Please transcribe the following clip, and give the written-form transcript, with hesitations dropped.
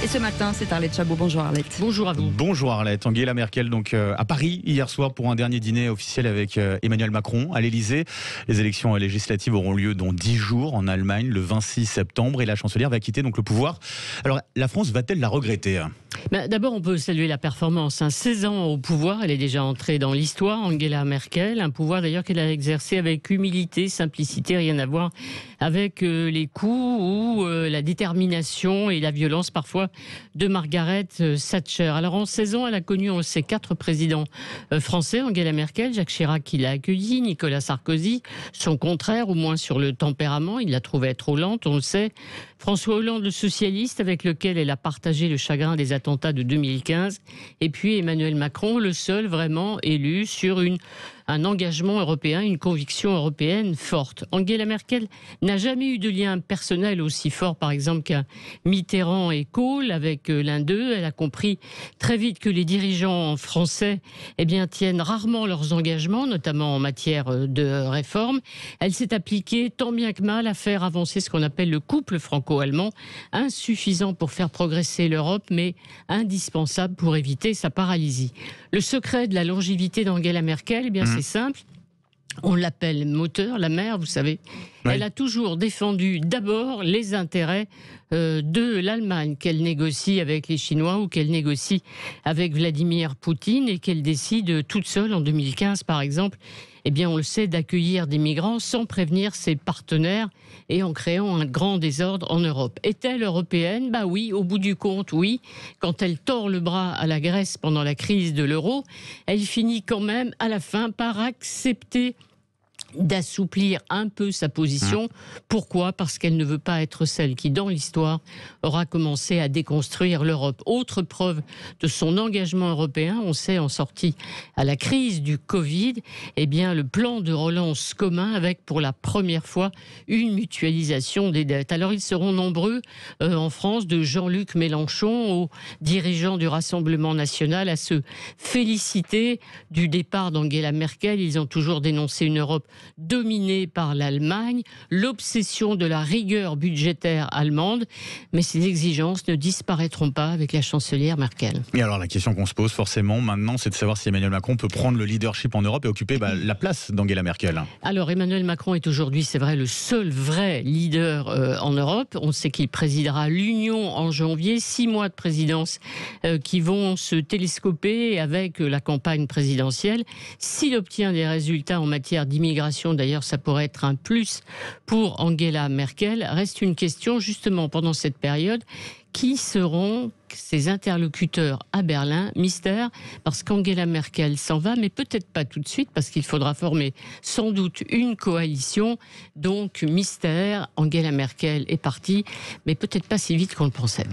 Et ce matin, c'est Arlette Chabot. Bonjour Arlette. Bonjour à vous. Bonjour Arlette. Angela Merkel donc à Paris hier soir pour un dernier dîner officiel avec Emmanuel Macron à l'Elysée. Les élections législatives auront lieu dans 10 jours en Allemagne, le 26 septembre, et la chancelière va quitter donc le pouvoir. Alors la France va-t-elle la regretter ? D'abord, on peut saluer la performance. 16 ans au pouvoir, elle est déjà entrée dans l'histoire, Angela Merkel. Un pouvoir d'ailleurs qu'elle a exercé avec humilité, simplicité, rien à voir avec les coups ou la détermination et la violence parfois de Margaret Thatcher. Alors en 16 ans, elle a connu, on le sait, 4 présidents français. Angela Merkel, Jacques Chirac qui l'a accueilli, Nicolas Sarkozy, son contraire, au moins sur le tempérament, il la trouvait trop lente, on le sait. François Hollande, le socialiste, avec lequel elle a partagé le chagrin des attentats de 2015. Et puis Emmanuel Macron, le seul vraiment élu sur un engagement européen, une conviction européenne forte. Angela Merkel n'a jamais eu de lien personnel aussi fort, par exemple, qu'à Mitterrand et Kohl avec l'un d'eux. Elle a compris très vite que les dirigeants français tiennent rarement leurs engagements, notamment en matière de réforme. Elle s'est appliquée tant bien que mal à faire avancer ce qu'on appelle le couple franco-allemand, insuffisant pour faire progresser l'Europe, mais indispensable pour éviter sa paralysie. Le secret de la longévité d'Angela Merkel, c'est simple. On l'appelle moteur, la mère, vous savez. Oui. Elle a toujours défendu d'abord les intérêts de l'Allemagne, qu'elle négocie avec les Chinois ou qu'elle négocie avec Vladimir Poutine et qu'elle décide toute seule en 2015, par exemple, on le sait, d'accueillir des migrants sans prévenir ses partenaires et en créant un grand désordre en Europe. Est-elle européenne ? Oui, au bout du compte, oui. Quand elle tord le bras à la Grèce pendant la crise de l'euro, elle finit quand même à la fin par accepter d'assouplir un peu sa position. Pourquoi ? Parce qu'elle ne veut pas être celle qui, dans l'histoire, aura commencé à déconstruire l'Europe. Autre preuve de son engagement européen, on sait, en sortie à la crise du Covid, le plan de relance commun avec, pour la première fois, une mutualisation des dettes. Alors, ils seront nombreux en France, de Jean-Luc Mélenchon aux dirigeants du Rassemblement national, à se féliciter du départ d'Angela Merkel. Ils ont toujours dénoncé une Europe dominée par l'Allemagne, l'obsession de la rigueur budgétaire allemande, mais ces exigences ne disparaîtront pas avec la chancelière Merkel. Et alors la question qu'on se pose forcément maintenant, c'est de savoir si Emmanuel Macron peut prendre le leadership en Europe et occuper la place d'Angela Merkel. Alors Emmanuel Macron est aujourd'hui, c'est vrai, le seul vrai leader en Europe. On sait qu'il présidera l'Union en janvier, 6 mois de présidence qui vont se télescoper avec la campagne présidentielle. S'il obtient des résultats en matière d'immigration, d'ailleurs, ça pourrait être un plus pour Angela Merkel. Reste une question, justement, pendant cette période. Qui seront ses interlocuteurs à Berlin ? Mystère, parce qu'Angela Merkel s'en va, mais peut-être pas tout de suite, parce qu'il faudra former sans doute une coalition. Donc, mystère, Angela Merkel est partie, mais peut-être pas si vite qu'on le pensait.